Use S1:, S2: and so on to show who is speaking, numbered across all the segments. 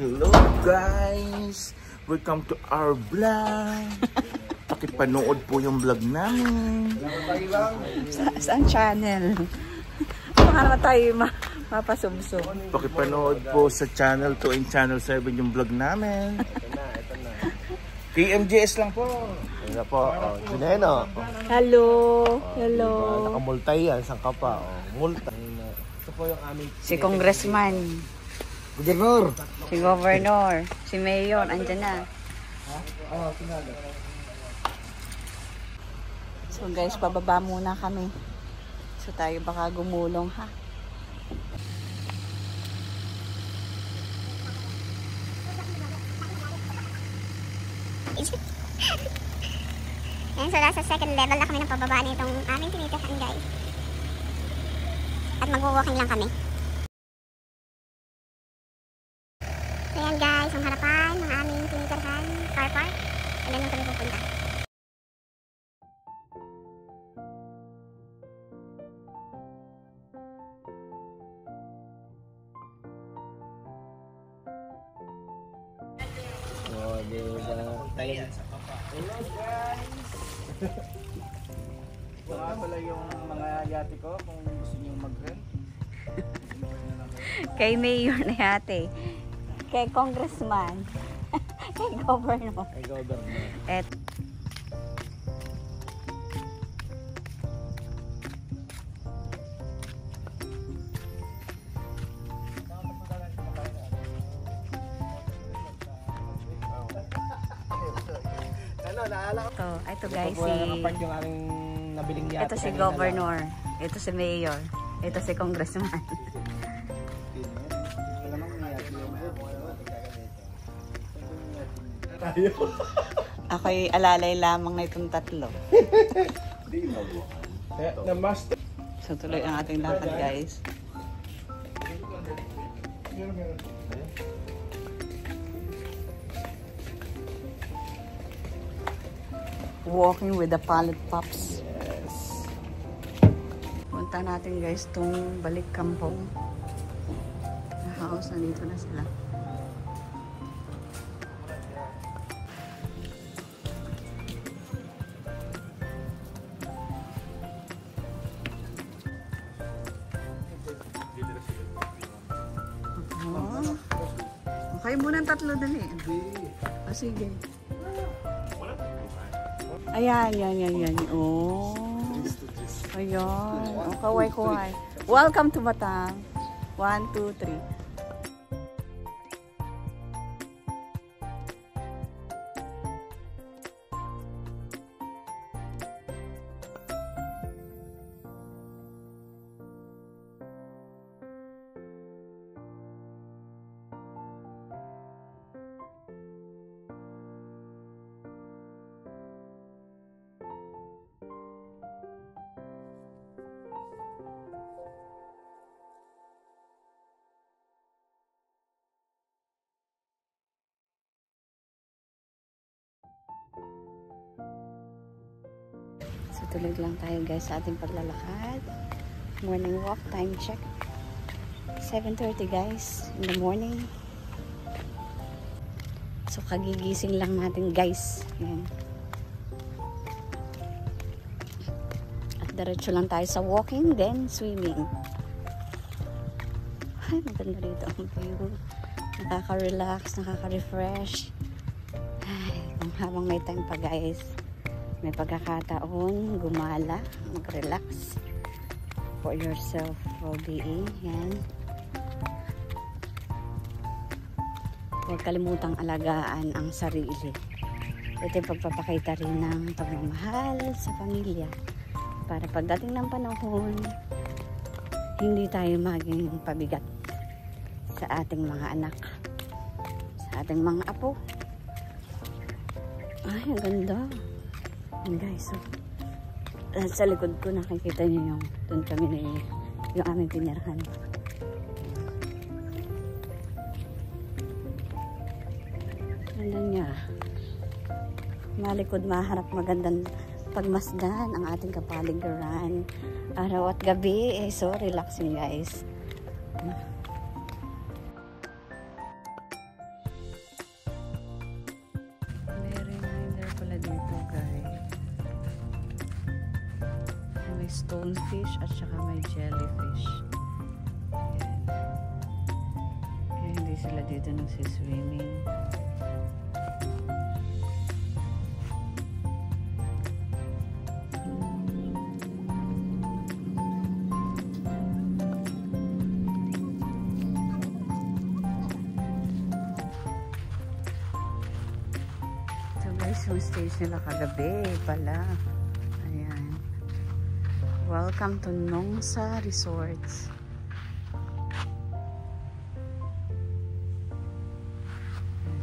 S1: Hello guys! Welcome to our vlog! Pakipanood po yung vlog namin.
S2: Saan channel? Baka naman tayo mapasubsob.
S1: Pakipanood po sa channel 2 and channel 7 yung vlog namin. TMJS lang po.
S3: Ano po? Juneno.
S2: Hello! Hello!
S3: Nakamultay yan. Saan ka pa? Multay. Ito po yung aming...
S2: Si Congressman.
S3: Gobernador.
S2: Si Governor. Si Mayor. Andyan na. So guys, pababa muna kami. So tayo baka gumulong ha.
S4: Ayan, so nasa second level na kami ng pababa na itong aming tinitirahan guys. At mag-walking lang kami. So yan guys, ang harapan ng aming tinitirahan, car park. And then kami pupunta.
S1: Hello guys! Ito nga pala yung mga yate ko kung gusto nyo mag-rent.
S2: Kay Mayor na yate. Kay Congressman. Kay Governor.
S3: Ay, Gobernador.
S2: Et ito guys,
S3: yung aming nabiling yate.
S2: ito si Governor, ito si Mayor, ito si Congressman. Ako'y alalay lamang na itong tatlo. So tuloy ang ating lakad guys. Walking with the Pallet Pups. Yes. Punta natin guys itong balik kampong na house. Nandito na sila. Okay muna ang tatlo dali. Ah, sige. Ayan, yan. Oh. Ayan. Oh, kaway. Welcome to Bataan. 1, 2, 3. So tuloy lang tayo guys sa ating paglalakad. Morning walk, time check. 7:30 guys in the morning. So kagigising lang natin guys. Ayan. At diretso lang tayo sa walking, then swimming. Ay, maganda rito ang view. Nakaka-relax, nakaka-refresh. Ay, habang may time pa guys. May pagkakataon, gumala, mag-relax for yourself well-being. Yan. Huwag kalimutang alagaan ang sarili. Ito yung pagpapakita rin ng pagmamahal sa pamilya. Para pagdating ng panahon, hindi tayo maging pabigat sa ating mga anak, sa ating mga apo. Ay, ang ganda. And guys, so, sa likod ko nakikita niyo yung doon kami na yung aming pinirahan. Ganda niya. Malikod, maharap, magandang pagmasdan ang ating kapaligiran. Araw at gabi, so relaxing guys. stonefish at saka may jellyfish. Ayan. Kaya hindi sila dito nagsiswimming. Yung stage nila kagabi pala. Ayan. Welcome to Nongsa Resorts.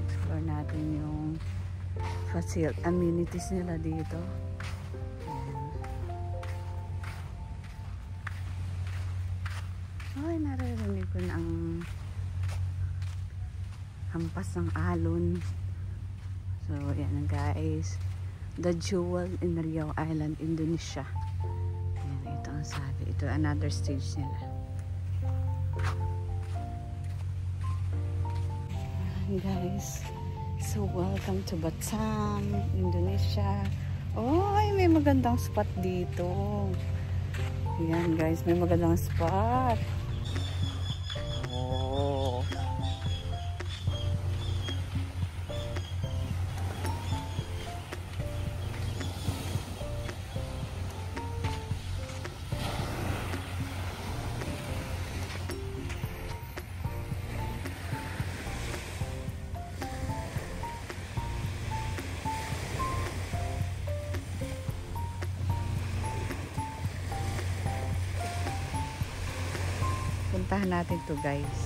S2: Explore natin yung amenities nila dito. Ayan. Ay, naririnig ko na ang hampas ng alon. So, yan guys. The Jewel in Riau Island, Indonesia. Ayan, ito ang sabi. Ito another stage nila. Ayan guys. So, welcome to Batam, Indonesia. Oh, ay, may magandang spot dito. Ayan guys, may magandang spot. Oh. Puntahan natin to guys.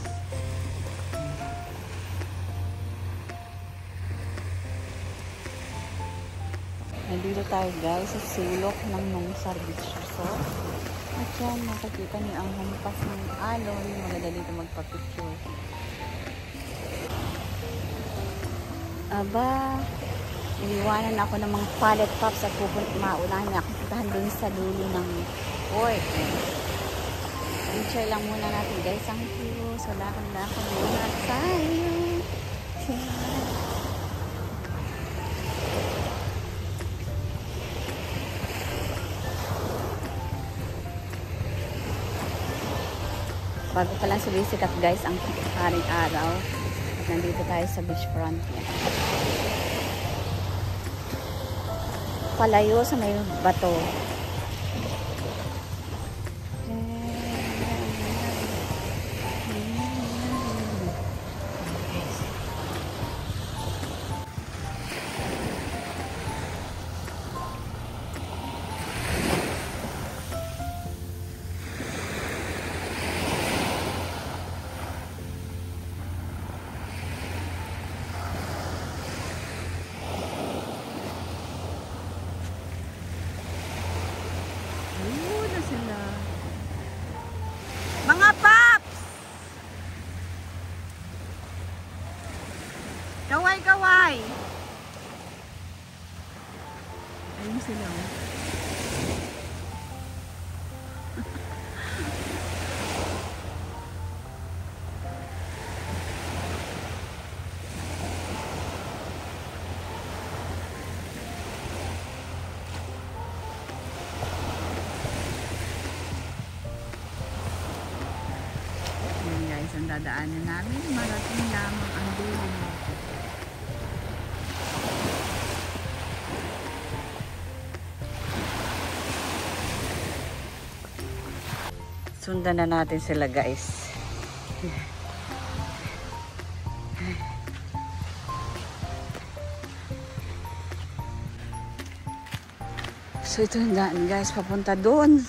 S2: Nandito tayo guys sa sulok ng Nongsa Beach Resort. At yan, makikita niyo ang hampas ng alon. Maganda dito magpa-picture. Aba, iniwanan ako ng mga pallet pops at maunahan na ako puntahan dun sa dulo ng port. Enjoy lang muna natin guys ang view. So lakad-lakad muna tayo. Bago pa lang sumisikat guys ang haring araw. At nandito tayo sa beachfront. Palayo sa may bato. Sila. Mga paps! Kaway-kaway! Ayun sila. Ang dadaanan namin, marating lamang ang dulo nito. Sundan na natin sila guys. So ito yung daan guys, papunta doon.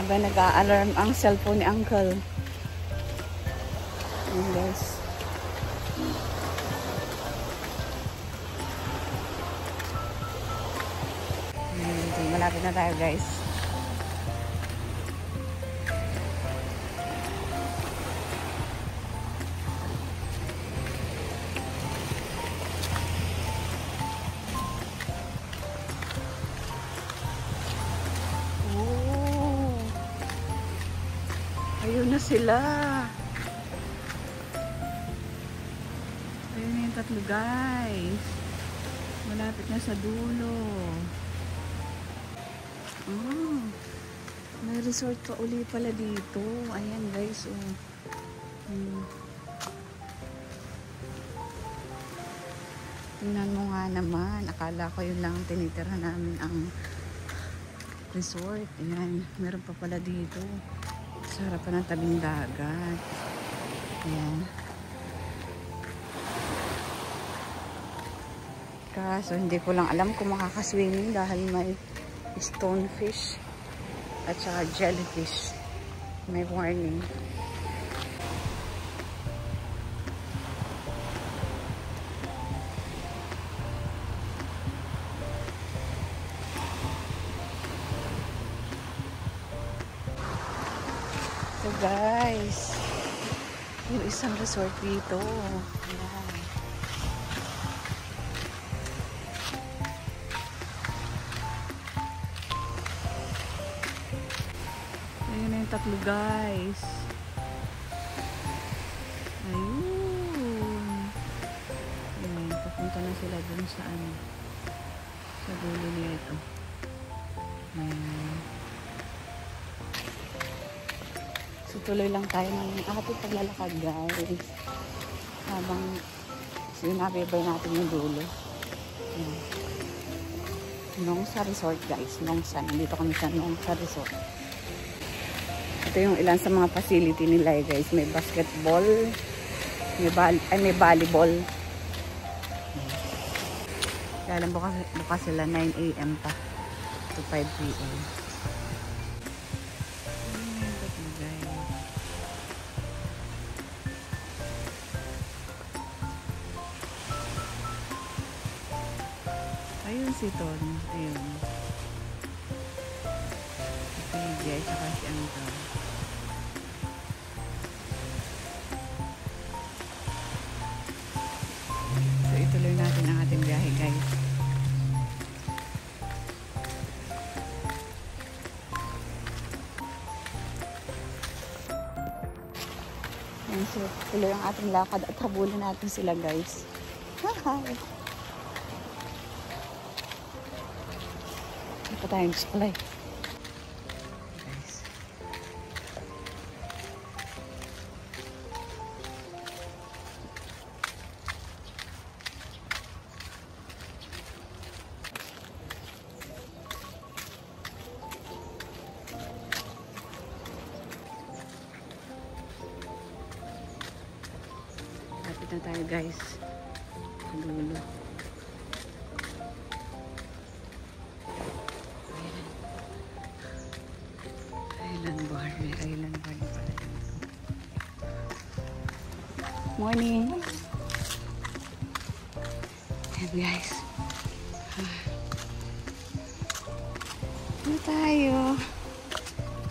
S2: Aba, nag-a-alarm ang cellphone ni Uncle. Ayan guys. malapit na tayo guys. Oh, ayun na sila. Ayun na yung tatlo guys. Malapit na sa dulo. Oh, may resort pa uli pala dito. Ayan guys. Oh. Tingnan mo nga naman. Akala ko yun lang tinitira namin ang resort. Ayan. Meron pa pala dito. Sa harapan ng tabing dagat. Ayan. Kaso hindi ko lang alam kung makakaswimming dahil may stonefish at saka jellyfish. May warning. So guys, yung isang resort dito. Ayan. Ayun na yung tatlo guys. Ayun. Ayun, papunta na sila dun sa ano. Sa dulo nito. Ayun. So tuloy lang tayo ng ating paglalakad guys. Habang sinabibay natin yung dulo. Ayun. Nongsa Resort guys. Nongsa. Nandito kami sa Nongsa Resort. Ito yung ilan sa mga facility nila guys. May basketball, may volleyball. Kaya bukas sila 9 AM pa to 5 PM. Ayun si Ton. Ayun. Si Jay, saka si Anton. So, ituloy natin ang ating biyahe, guys. Ayan, so, tuloy ang ating lakad at habulin natin sila, guys. Hi! Hindi pa tayong display. Lapit na tayo guys. Dulo. Island bar. May island bar na pala. Morning. Ayan guys. Ito na tayo.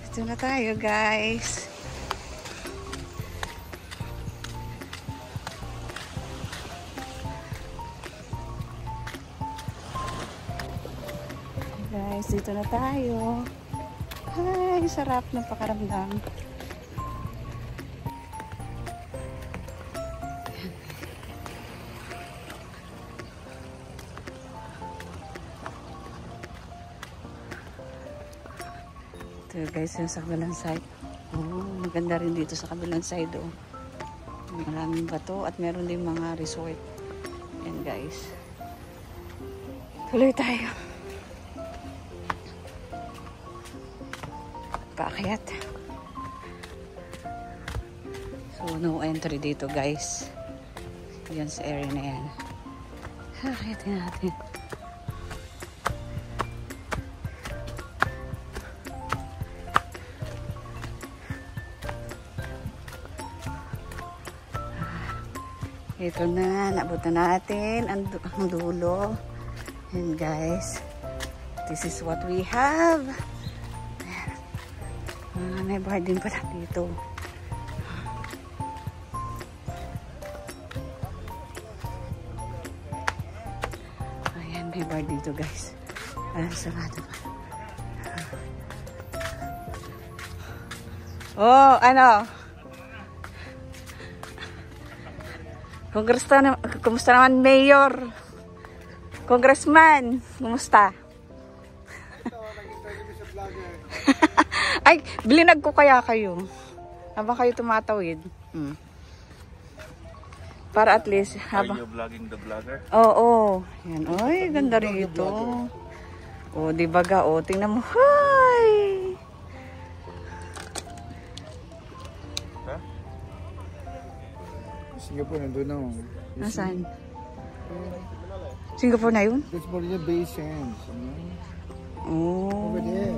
S2: Ito na tayo guys. Guys, dito na tayo. Ay, sarap ng pakaramdam. Ito guys, yung sa kabilang side. Oh, maganda rin dito sa kabilang side. Oh. Maraming bato at meron din mga resort. Yan guys. Tuloy tayo. Paakyat. So, no entry dito guys. Yan sa area na yan. Akyatin natin. Ito na, naabot na natin ang dulo. Yan guys. This is what we have. May bar din pala dito. Ayan, may bar dito guys. Sarado pa. Oh, ano? Kumusta naman, Mayor? Congressman, kumusta? Ay, bilinag ko kaya kayo. Habang kayo tumatawid. Para at least habang...
S1: Are you vlogging the vlogger?
S2: Oo. Yan. Ay, ganda rito. O, di ba ga? O, tingnan mo. Hi!
S1: Huh?
S3: Singapore nandun na.
S2: Nasaan? Singapore na yun?
S3: That's for the base sands.
S2: Oh.
S3: Over there.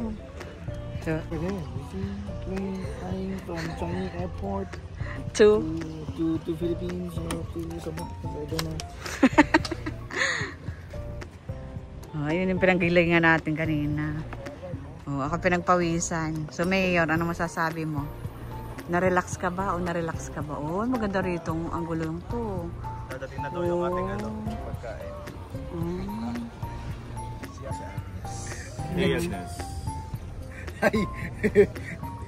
S2: So,
S3: Over there. You see plane flying from Changi Airport
S2: two.
S3: to Philippines or to Sabah. I don't know.
S2: Oh, yun yung pinanggilingan natin kanina. Oh, ako pinagpawisan. So, Mayor, ano masasabi mo? Na-relax ka ba o na-relax ka ba? Oh, maganda rito ang anggulong to.
S1: Dadating na daw yung ating pagkain. Yes.
S3: Hi!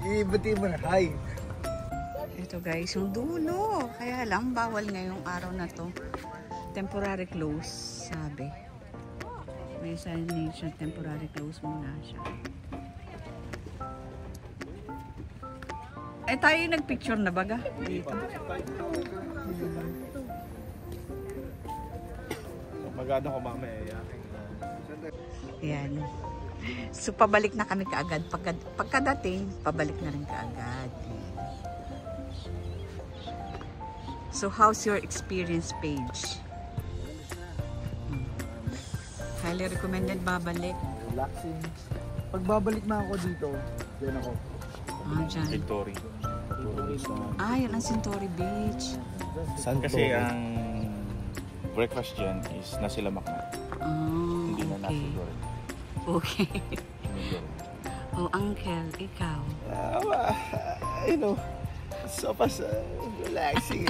S3: Ibati mo na. Hi!
S2: Ito guys, yung dulo. Kaya lang, bawal ngayong araw na to. Temporary close, sabi. May signage na temporary close muna siya. Eh, tayo nagpicture na baga dito.
S1: Magano ko mamaya.
S2: Yan. So, pabalik na kami kaagad. Pagkadating, pabalik na rin kaagad. So, how's your experience page? Highly recommended babalik.
S3: Relaxing. Pag babalik na ako dito, dyan ako.
S2: Dyan.
S1: Victory.
S2: Yun ang Centauri Beach.
S1: Kasi ang breakfast dyan is nasi lamak na. Hindi na nasi
S2: Okay.
S1: goreng.
S2: Okay. Oh, Uncle, ikaw.
S3: You know, so fast relaxing.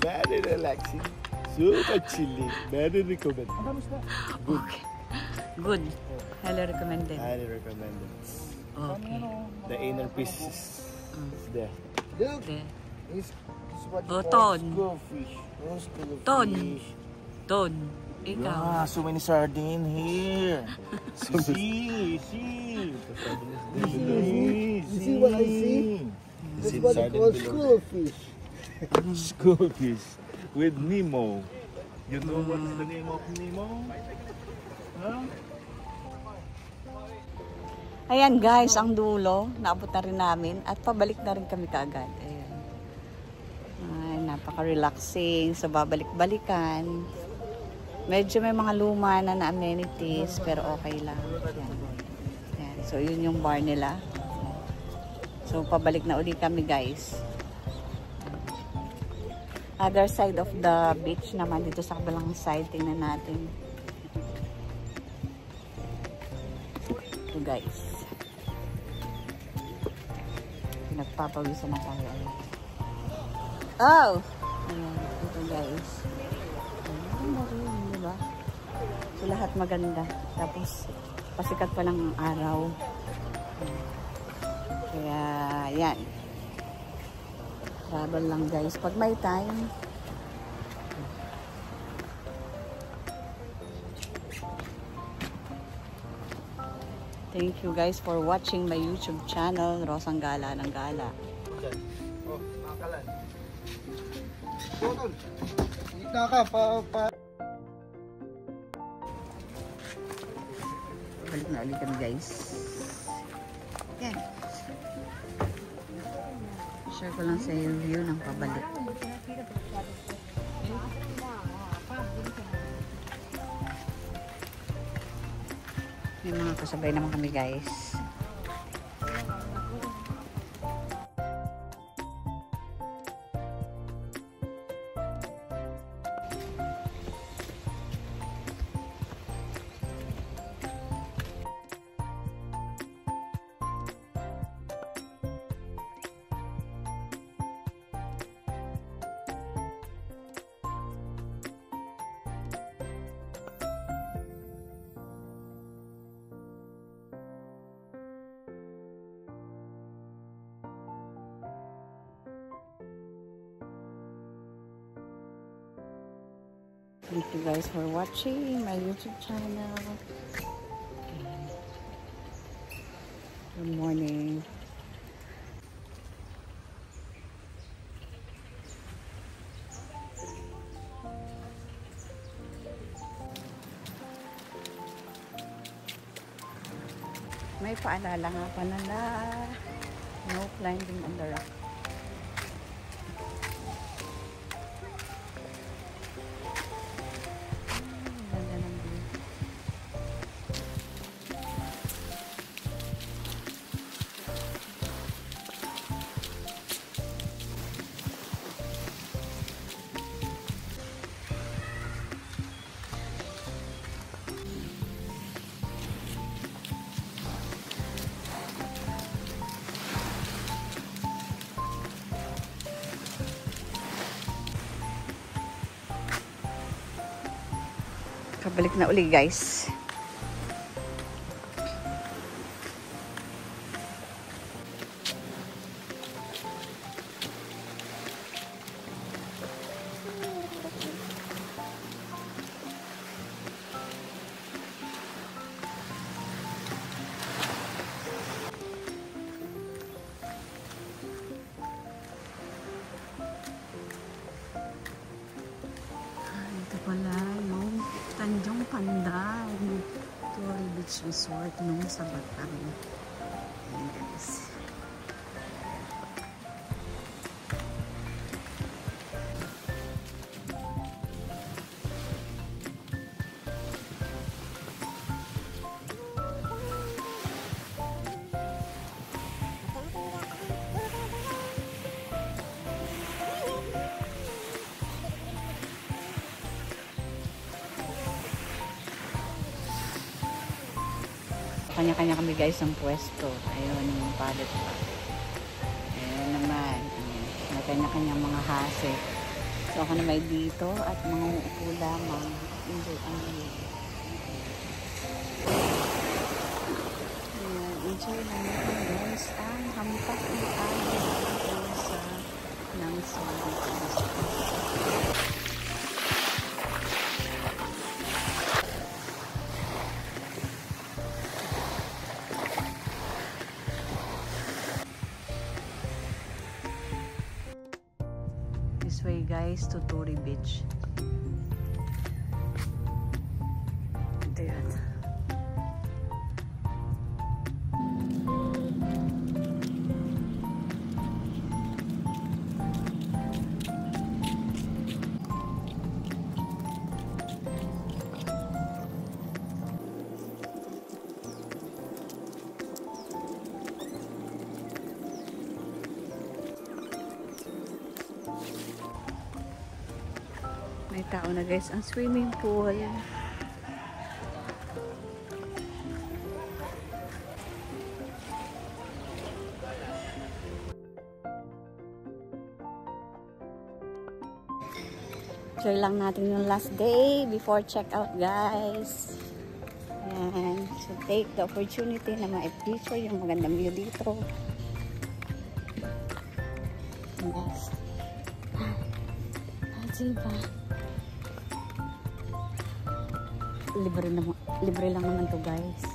S3: Very relaxing. Super chilly. Very recommended. Good.
S2: Okay. Good. Highly recommended.
S3: Highly recommended.
S2: Okay.
S3: The inner peace is there. Look,
S2: There.
S3: it's what
S2: Oh,
S3: you
S2: Ton.
S3: call schoolfish. Oh, schoolfish.
S2: Ton. Ton, ikaw.
S1: Ah, so many sardine here. See.
S3: You see what I see? That's what you call schoolfish.
S1: Schoolfish with Nemo. You know what's the name of Nemo? Huh?
S2: Ayan guys, ang dulo. Naabot na rin namin. At pabalik na rin kami kaagad. Ayan. Ay, napaka-relaxing. So, babalik-balikan. Medyo may mga luma na amenities. Pero okay lang. Ayan. Ayan. So, yun yung bar nila. So, pabalik na uli kami guys. Other side of the beach naman. Dito sa kabilang side. Tingnan natin. Ito guys. Pinagpapawisan na tayo. Oh! Ayan, ito guys. Maganda rin, diba? So, lahat maganda. Tapos, pasikat pa ng araw. Kaya, yan. Travel lang guys. Pag may time. Thank you guys for watching my YouTube channel, Rosang Gala ng Gala.
S3: Oh, nakalan. Tol, dito ka pa.
S2: Balik na ulit kami guys. Yan. Share ko lang sa iyo view ng pabalik. May mga kasabay naman kami guys. Thank you guys for watching my YouTube channel. Good morning. May paalala nga pa na no climbing on the rock. Ganda ng view. Kabalik na uli guys. Ito pala yung Tanjong Pandan Tory Beach Resort nung sa Bataan. Ayan guys. Kanya-kanya kami guys ng pwesto. Ayun yung palit pa. Ayun naman. May kanya-kanya mga hase. So ako na may dito at mga upo lamang. Enjoy ang view. Enjoy lang natin guys ang hampak ng amin sa Nansol. This way guys to Tory Beach. Ito yan. May tao na guys ang swimming pool. Share lang natin yung last day before check out guys. Ayan. So take the opportunity na ma-picture yung magandang view dito. Yes. Diba? Libre lang naman to guys.